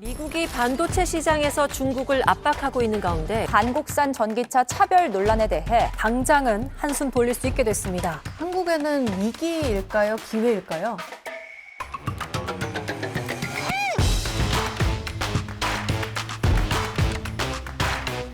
미국이 반도체 시장에서 중국을 압박하고 있는 가운데 한국산 전기차 차별 논란에 대해 당장은 한숨 돌릴 수 있게 됐습니다. 한국에는 위기일까요? 기회일까요?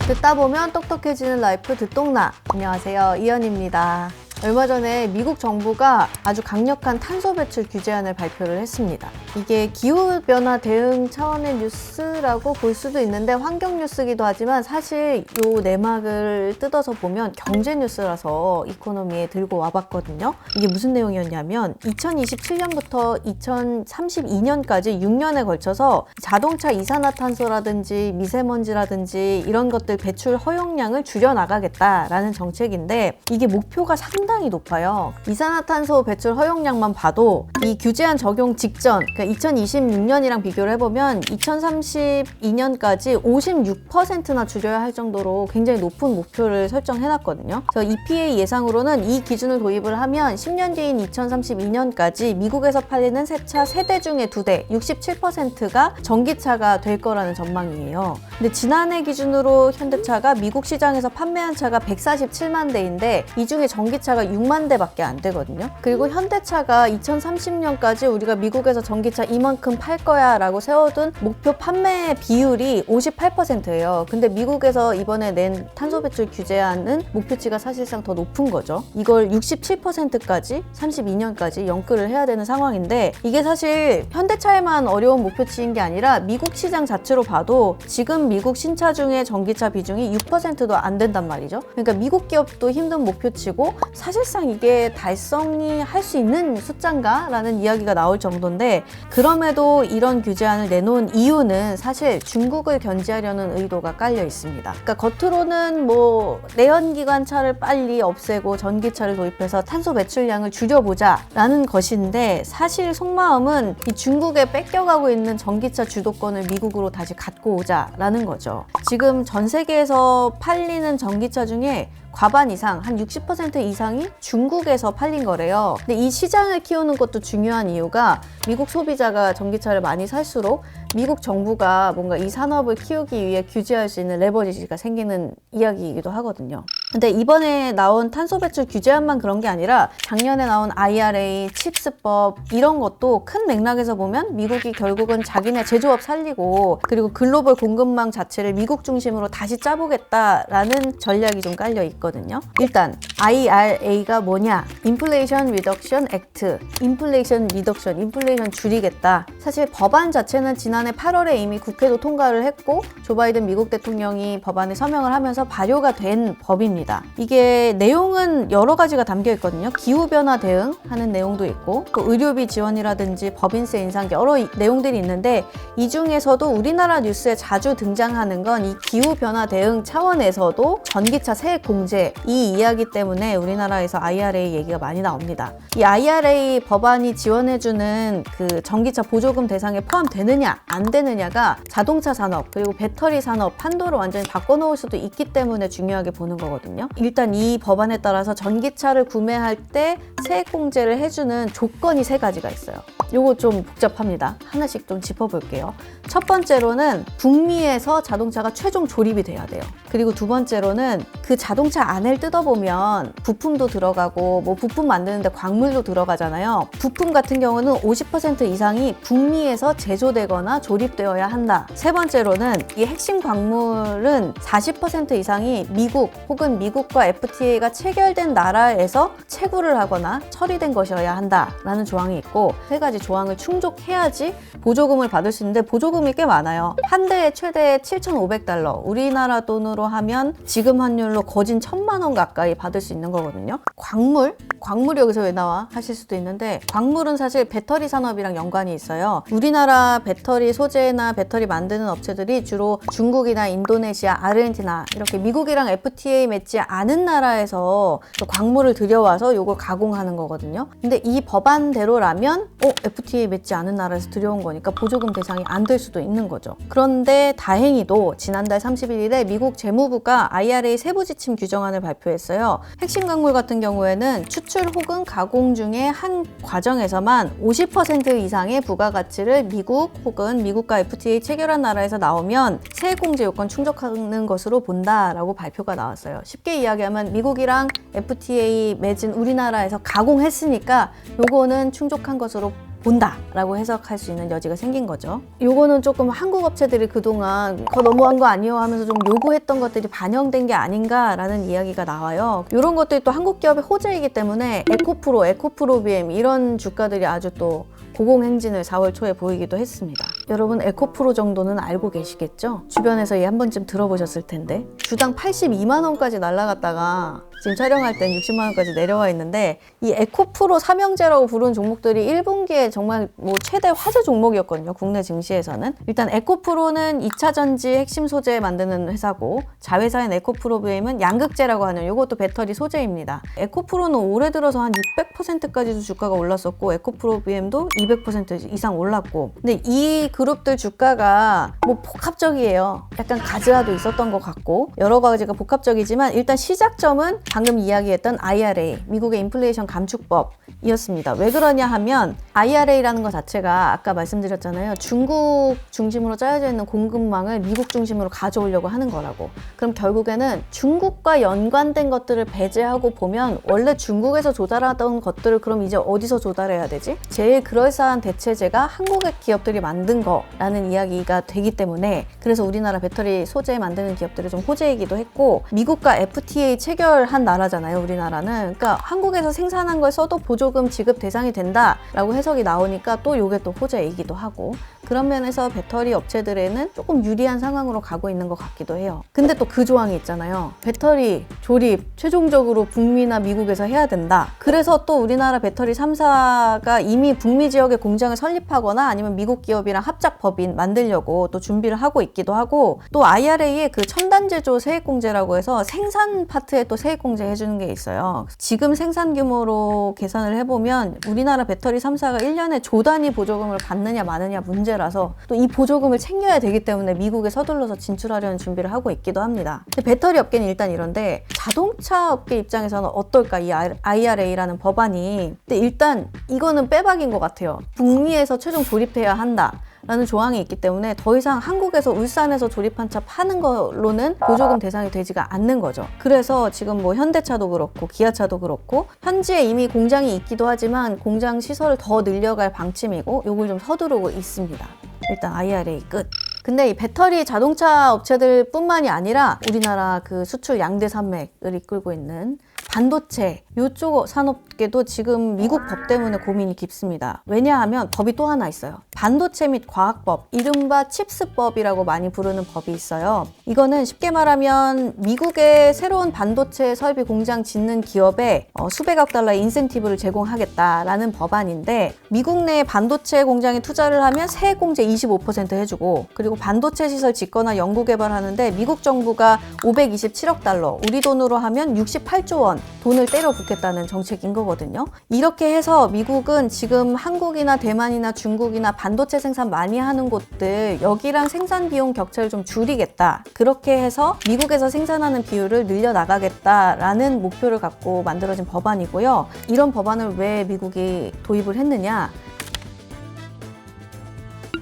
듣다 보면 똑똑해지는 라이프 듣동나. 안녕하세요, 이현입니다. 얼마 전에 미국 정부가 아주 강력한 탄소 배출 규제안을 발표를 했습니다. 이게 기후변화 대응 차원의 뉴스라고 볼 수도 있는데 환경 뉴스기도 하지만 사실 요 내막을 뜯어서 보면 경제 뉴스라서 이코노미에 들고 와봤거든요. 이게 무슨 내용이었냐면 2027년부터 2032년까지 6년에 걸쳐서 자동차 이산화탄소라든지 미세먼지라든지 이런 것들 배출 허용량을 줄여나가겠다라는 정책인데 이게 목표가 상당히 높아요. 이산화탄소 배출 허용량만 봐도 이 규제안 적용 직전, 그러니까 2026년이랑 비교를 해보면 2032년까지 56%나 줄여야 할 정도로 굉장히 높은 목표를 설정해놨거든요. 그래서 EPA 예상으로는 이 기준을 도입을 하면 10년 뒤인 2032년까지 미국에서 팔리는 새 차 3대 중에 2대, 67%가 전기차가 될 거라는 전망이에요. 근데 지난해 기준으로 현대차가 미국 시장에서 판매한 차가 147만 대인데 이 중에 전기차가 6만 대밖에 안 되거든요. 그리고 현대차가 2030년까지 우리가 미국에서 전기차 이만큼 팔 거야 라고 세워둔 목표 판매 비율이 58%예요. 근데 미국에서 이번에 낸 탄소 배출 규제안은 목표치가 사실상 더 높은 거죠. 이걸 67%까지 32년까지 연끌을 해야 되는 상황인데 이게 사실 현대차에만 어려운 목표치인 게 아니라 미국 시장 자체로 봐도 지금 미국 신차 중에 전기차 비중이 6%도 안 된단 말이죠. 그러니까 미국 기업도 힘든 목표치고 사실상 이게 달성이 할 수 있는 숫자인가? 라는 이야기가 나올 정도인데 그럼에도 이런 규제안을 내놓은 이유는 사실 중국을 견제하려는 의도가 깔려 있습니다. 그러니까 겉으로는 뭐 내연기관 차를 빨리 없애고 전기차를 도입해서 탄소 배출량을 줄여보자 라는 것인데 사실 속마음은 이 중국에 뺏겨가고 있는 전기차 주도권을 미국으로 다시 갖고 오자 라는 거죠. 지금 전 세계에서 팔리는 전기차 중에 과반 이상, 한 60% 이상이 중국에서 팔린 거래요. 근데 이 시장을 키우는 것도 중요한 이유가 미국 소비자가 전기차를 많이 살수록 미국 정부가 뭔가 이 산업을 키우기 위해 규제할 수 있는 레버리지가 생기는 이야기이기도 하거든요. 근데 이번에 나온 탄소 배출 규제안만 그런 게 아니라 작년에 나온 IRA, 칩스법 이런 것도 큰 맥락에서 보면 미국이 결국은 자기네 제조업 살리고 그리고 글로벌 공급망 자체를 미국 중심으로 다시 짜보겠다라는 전략이 좀 깔려 있거든요. 일단 IRA가 뭐냐? 인플레이션 리덕션 액트. 인플레이션 리덕션, 인플레이션 줄이겠다. 사실 법안 자체는 지난해 8월에 이미 국회도 통과를 했고 조 바이든 미국 대통령이 법안에 서명을 하면서 발효가 된 법입니다. 이게 내용은 여러 가지가 담겨 있거든요. 기후변화 대응하는 내용도 있고 또 의료비 지원이라든지 법인세 인상 여러 내용들이 있는데 이 중에서도 우리나라 뉴스에 자주 등장하는 건 이 기후변화 대응 차원에서도 전기차 세액 공제 이 이야기 때문에 우리나라에서 IRA 얘기가 많이 나옵니다. 이 IRA 법안이 지원해주는 그 전기차 보조금 대상에 포함되느냐 안 되느냐가 자동차 산업 그리고 배터리 산업 판도를 완전히 바꿔놓을 수도 있기 때문에 중요하게 보는 거거든요. 일단 이 법안에 따라서 전기차를 구매할 때 세액 공제를 해주는 조건이 3가지가 있어요. 요거 좀 복잡합니다. 하나씩 좀 짚어볼게요. 첫 번째로는 북미에서 자동차가 최종 조립이 돼야 돼요. 그리고 두 번째로는 그 자동차 안을 뜯어보면 부품도 들어가고 뭐 부품 만드는데 광물도 들어가잖아요. 부품 같은 경우는 50% 이상이 북미에서 제조되거나 조립되어야 한다. 세 번째로는 이 핵심 광물은 40% 이상이 미국 혹은 미국과 FTA가 체결된 나라에서 채굴을 하거나 처리된 것이어야 한다라는 조항이 있고 3가지 조항을 충족해야지 보조금을 받을 수 있는데 보조금이 꽤 많아요. 한 대에 최대 7,500달러, 우리나라 돈으로 하면 지금 환율로 거진 1,000만 원 가까이 받을 수 있는 거거든요. 광물이 여기서 왜 나와? 하실 수도 있는데 광물은 사실 배터리 산업이랑 연관이 있어요. 우리나라 배터리 소재나 배터리 만드는 업체들이 주로 중국이나 인도네시아, 아르헨티나 이렇게 미국이랑 FTA 맺지 않은 나라에서 광물을 들여와서 이걸 가공하는 거거든요. 근데 이 법안대로라면 FTA 맺지 않은 나라에서 들여온 거니까 보조금 대상이 안 될 수도 있는 거죠. 그런데 다행히도 지난달 31일에 미국 재무부가 IRA 세부 지침 규정안을 발표했어요. 핵심 광물 같은 경우에는 추출 혹은 가공 중에 한 과정에서만 50% 이상의 부가가치를 미국 혹은 내용은 미국과 FTA 체결한 나라에서 나오면 세액공제 요건 충족하는 것으로 본다라고 발표가 나왔어요. 쉽게 이야기하면 미국이랑 FTA 맺은 우리나라에서 가공했으니까 요거는 충족한 것으로 본다라고 해석할 수 있는 여지가 생긴 거죠. 요거는 조금 한국 업체들이 그동안 그거 너무한 거 아니에요 하면서 좀 요구했던 것들이 반영된 게 아닌가라는 이야기가 나와요. 이런 것들이 또 한국 기업의 호재이기 때문에 에코프로, 에코프로비엠 이런 주가들이 아주 또 고공행진을 4월 초에 보이기도 했습니다. 여러분 에코프로 정도는 알고 계시겠죠? 주변에서 한 번쯤 들어보셨을 텐데 주당 82만 원까지 날아갔다가 지금 촬영할 땐 60만 원까지 내려와 있는데 이 에코프로 삼형제라고 부르는 종목들이 1분기에 정말 뭐 최대 화제 종목이었거든요. 국내 증시에서는. 일단 에코프로는 2차 전지 핵심 소재 만드는 회사고 자회사인 에코프로비엠은 양극재라고 하는 이것도 배터리 소재입니다. 에코프로는 올해 들어서 한 600%까지도 주가가 올랐었고 에코프로비엠도 200% 이상 올랐고 근데 이 그룹들 주가가 뭐 복합적이에요. 약간 가즈화도 있었던 것 같고 여러 가지가 복합적이지만 일단 시작점은 방금 이야기했던 IRA, 미국의 인플레이션 감축법이었습니다. 왜 그러냐 하면 IRA라는 것 자체가 아까 말씀드렸잖아요. 중국 중심으로 짜여져 있는 공급망을 미국 중심으로 가져오려고 하는 거라고. 그럼 결국에는 중국과 연관된 것들을 배제하고 보면 원래 중국에서 조달하던 것들을 그럼 이제 어디서 조달해야 되지? 제일 그럴싸한 대체제가 한국의 기업들이 만든 거라는 이야기가 되기 때문에 그래서 우리나라 배터리 소재 만드는 기업들이 좀 호재이기도 했고 미국과 FTA 체결한 나라잖아요, 우리나라는. 그러니까 한국에서 생산한 걸 써도 보조금 지급 대상이 된다라고 해석이 나오니까 또 이게 또 호재이기도 하고 그런 면에서 배터리 업체들에는 조금 유리한 상황으로 가고 있는 것 같기도 해요. 근데 또 그 조항이 있잖아요. 배터리 조립 최종적으로 북미나 미국에서 해야 된다. 그래서 또 우리나라 배터리 3사가 이미 북미 지역에 공장을 설립하거나 아니면 미국 기업이랑 합작 법인 만들려고 또 준비를 하고 있기도 하고 또 IRA에 그 첨단 제조 세액공제라고 해서 생산 파트에 또 세액공제 해주는 게 있어요. 지금 생산 규모로 계산을 해보면 우리나라 배터리 3사가 1년에 조 단위 보조금을 받느냐 마느냐 문제라서 또 이 보조금을 챙겨야 되기 때문에 미국에 서둘러서 진출하려는 준비를 하고 있기도 합니다. 근데 배터리 업계는 일단 이런데 자동차 업계 입장에서는 어떨까 이 IRA라는 법안이. 근데 일단 이거는 빼박인 것 같아요. 북미에서 최종 조립해야 한다. 라는 조항이 있기 때문에 더 이상 한국에서 울산에서 조립한 차 파는 걸로는 보조금 대상이 되지가 않는 거죠. 그래서 지금 뭐 현대차도 그렇고 기아차도 그렇고 현지에 이미 공장이 있기도 하지만 공장 시설을 더 늘려갈 방침이고 요걸 좀 서두르고 있습니다. 일단 IRA 끝. 근데 이 배터리 자동차 업체들 뿐만이 아니라 우리나라 그 수출 양대 산맥을 이끌고 있는 반도체 이쪽 산업계도 지금 미국 법 때문에 고민이 깊습니다. 왜냐하면 법이 또 하나 있어요. 반도체 및 과학법, 이른바 칩스법이라고 많이 부르는 법이 있어요. 이거는 쉽게 말하면 미국의 새로운 반도체 설비 공장 짓는 기업에 수백억 달러의 인센티브를 제공하겠다라는 법안인데 미국 내 반도체 공장에 투자를 하면 세액공제 25% 해주고 그리고 반도체 시설 짓거나 연구개발하는데 미국 정부가 527억 달러, 우리 돈으로 하면 68조 원 돈을 때려 붓겠다는 정책인 거거든요. 이렇게 해서 미국은 지금 한국이나 대만이나 중국이나 반도체 생산 많이 하는 곳들 여기랑 생산 비용 격차를 좀 줄이겠다. 그렇게 해서 미국에서 생산하는 비율을 늘려나가겠다라는 목표를 갖고 만들어진 법안이고요. 이런 법안을 왜 미국이 도입을 했느냐?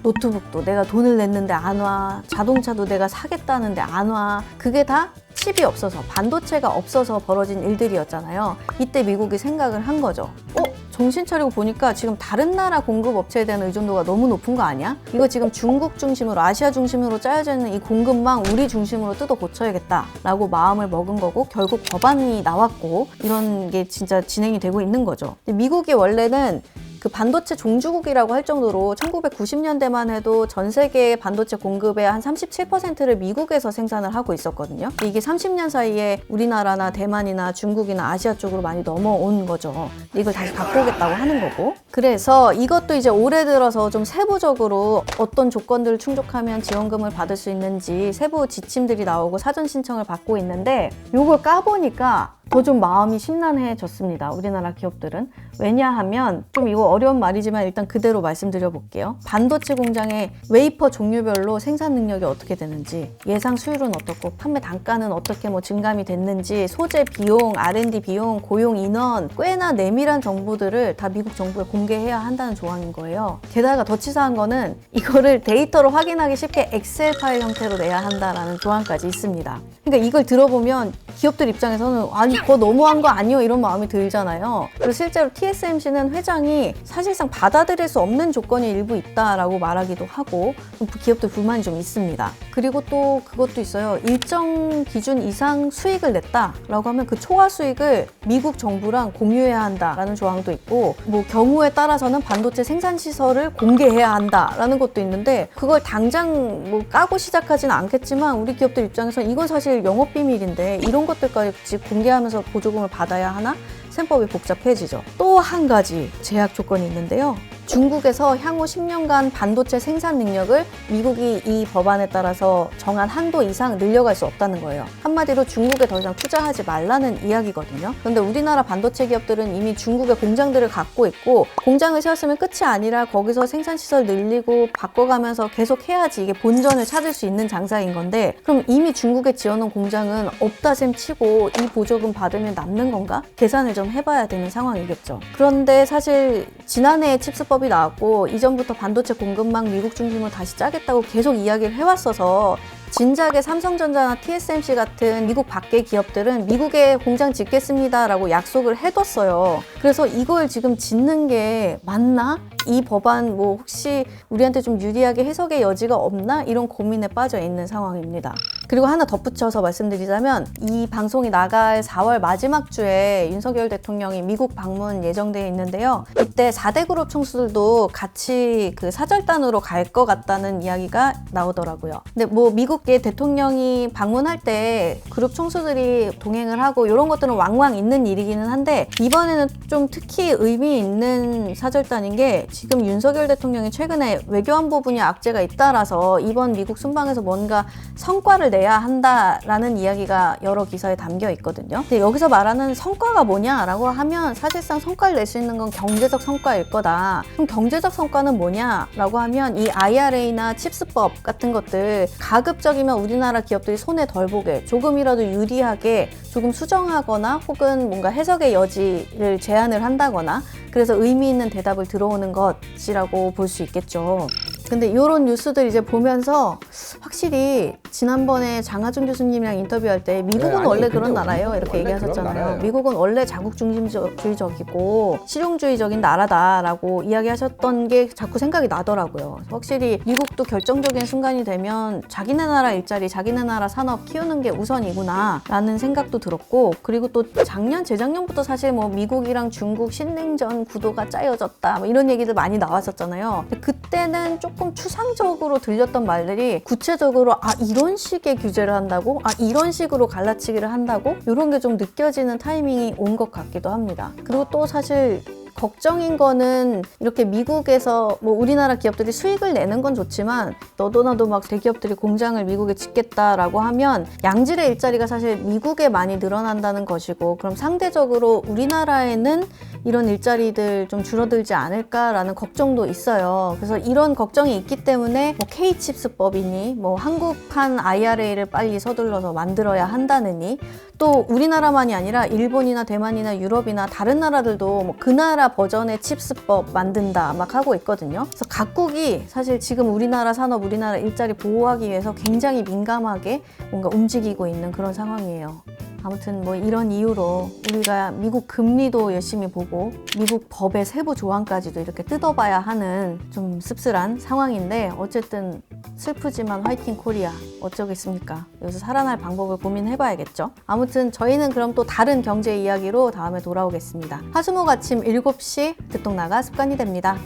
노트북도 내가 돈을 냈는데 안 와. 자동차도 내가 사겠다는데 안 와. 그게 다 칩이 없어서 반도체가 없어서 벌어진 일들이었잖아요. 이때 미국이 생각을 한 거죠. 정신 차리고 보니까 지금 다른 나라 공급 업체에 대한 의존도가 너무 높은 거 아니야? 이거 지금 중국 중심으로 아시아 중심으로 짜여져 있는 이 공급망 우리 중심으로 뜯어 고쳐야겠다 라고 마음을 먹은 거고 결국 법안이 나왔고 이런 게 진짜 진행이 되고 있는 거죠. 미국이 원래는 그 반도체 종주국이라고 할 정도로 1990년대만 해도 전 세계 반도체 공급의 한 37%를 미국에서 생산을 하고 있었거든요. 이게 30년 사이에 우리나라나 대만이나 중국이나 아시아 쪽으로 많이 넘어온 거죠. 이걸 다시 바꾸겠다고 하는 거고. 그래서 이것도 이제 올해 들어서 좀 세부적으로 어떤 조건들을 충족하면 지원금을 받을 수 있는지 세부 지침들이 나오고 사전 신청을 받고 있는데 이걸 까보니까 더 좀 마음이 심란해졌습니다. 우리나라 기업들은. 왜냐하면 좀 이거 어려운 말이지만 일단 그대로 말씀드려 볼게요. 반도체 공장의 웨이퍼 종류별로 생산 능력이 어떻게 되는지, 예상 수율은 어떻고, 판매 단가는 어떻게 증감이 됐는지, 소재 비용, R&D 비용, 고용 인원, 꽤나 내밀한 정보들을 다 미국 정부에 공개해야 한다는 조항인 거예요. 게다가 더 치사한 거는 이거를 데이터로 확인하기 쉽게 엑셀 파일 형태로 내야 한다라는 조항까지 있습니다. 그러니까 이걸 들어보면 기업들 입장에서는 아니 그거 너무한 거 아니요 이런 마음이 들잖아요. 그리고 실제로 TSMC는 회장이 사실상 받아들일 수 없는 조건이 일부 있다라고 말하기도 하고 기업들 불만이 좀 있습니다. 그리고 또 그것도 있어요. 일정 기준 이상 수익을 냈다라고 하면 그 초과 수익을 미국 정부랑 공유해야 한다라는 조항도 있고 경우에 따라서는 반도체 생산 시설을 공개해야 한다라는 것도 있는데 그걸 당장 까고 시작하지는 않겠지만 우리 기업들 입장에서 이건 사실 영업 비밀인데 이런 것들까지 공개하면서 보조금을 받아야 하나? 셈법이 복잡해지죠. 또 한 가지 제약 조건이 있는데요. 중국에서 향후 10년간 반도체 생산 능력을 미국이 이 법안에 따라서 정한 한도 이상 늘려갈 수 없다는 거예요. 한마디로 중국에 더 이상 투자하지 말라는 이야기거든요. 그런데 우리나라 반도체 기업들은 이미 중국에 공장들을 갖고 있고 공장을 세웠으면 끝이 아니라 거기서 생산시설 늘리고 바꿔가면서 계속 해야지 이게 본전을 찾을 수 있는 장사인 건데 그럼 이미 중국에 지어놓은 공장은 없다 셈 치고 이 보조금 받으면 남는 건가? 계산을 좀 해봐야 되는 상황이겠죠. 그런데 사실 지난해에 칩스법이 나왔고 이전부터 반도체 공급망 미국 중심으로 다시 짜겠다고 계속 이야기를 해왔어서 진작에 삼성전자나 TSMC 같은 미국 밖의 기업들은 미국에 공장 짓겠습니다라고 약속을 해뒀어요. 그래서 이걸 지금 짓는 게 맞나? 이 법안 혹시 우리한테 좀 유리하게 해석의 여지가 없나? 이런 고민에 빠져 있는 상황입니다. 그리고 하나 덧붙여서 말씀드리자면 이 방송이 나갈 4월 마지막 주에 윤석열 대통령이 미국 방문 예정되어 있는데요. 이때 4대 그룹 총수들도 같이 그 사절단으로 갈 것 같다는 이야기가 나오더라고요. 근데 미국의 대통령이 방문할 때 그룹 총수들이 동행을 하고 이런 것들은 왕왕 있는 일이기는 한데 이번에는 좀 특히 의미 있는 사절단인 게 지금 윤석열 대통령이 최근에 외교안보 분야 악재가 잇따라서 이번 미국 순방에서 뭔가 성과를 내야 한다라는 이야기가 여러 기사에 담겨 있거든요. 근데 여기서 말하는 성과가 뭐냐라고 하면 사실상 성과를 낼 수 있는 건 경제적 성과일 거다. 그럼 경제적 성과는 뭐냐라고 하면 이 IRA나 칩스법 같은 것들 가급적이면 우리나라 기업들이 손에 덜 보게 조금이라도 유리하게 조금 수정하거나 혹은 뭔가 해석의 여지를 제한을 한다거나 그래서 의미 있는 대답을 들어오는 것이라고 볼 수 있겠죠. 근데 이런 뉴스들 이제 보면서 확실히 지난번에 장하준 교수님이랑 인터뷰할 때 미국은 원래 그런 나라예요 이렇게 얘기하셨잖아요. 미국은 원래 자국 중심주의적이고 실용주의적인 나라다라고 이야기하셨던 게 자꾸 생각이 나더라고요. 확실히 미국도 결정적인 순간이 되면 자기네 나라 일자리, 자기네 나라 산업 키우는 게 우선이구나 라는 생각도 들었고 그리고 또 작년, 재작년부터 사실 미국이랑 중국 신냉전 구도가 짜여졌다 이런 얘기들 많이 나왔었잖아요. 근데 그때는 조금 추상적으로 들렸던 말들이 구체적으로 이런 식의 규제를 한다고? 이런 식으로 갈라치기를 한다고? 이런 게 좀 느껴지는 타이밍이 온 것 같기도 합니다. 그리고 또 사실 걱정인 거는 이렇게 미국에서 우리나라 기업들이 수익을 내는 건 좋지만 너도 나도 대기업들이 공장을 미국에 짓겠다라고 하면 양질의 일자리가 사실 미국에 많이 늘어난다는 것이고 그럼 상대적으로 우리나라에는 이런 일자리들 좀 줄어들지 않을까라는 걱정도 있어요. 그래서 이런 걱정이 있기 때문에 K칩스법이니 한국한 IRA를 빨리 서둘러서 만들어야 한다느니 또 우리나라만이 아니라 일본이나 대만이나 유럽이나 다른 나라들도 그 나라 버전의 칩스법 만든다 막 하고 있거든요. 그래서 각국이 사실 지금 우리나라 산업, 우리나라 일자리 보호하기 위해서 굉장히 민감하게 뭔가 움직이고 있는 그런 상황이에요. 아무튼 이런 이유로 우리가 미국 금리도 열심히 보고 미국 법의 세부 조항까지도 이렇게 뜯어봐야 하는 좀 씁쓸한 상황인데 어쨌든 슬프지만 화이팅 코리아 어쩌겠습니까? 여기서 살아날 방법을 고민해봐야겠죠. 아무튼 저희는 그럼 또 다른 경제 이야기로 다음에 돌아오겠습니다. 화수목 아침 7시 듣동나가 습관이 됩니다.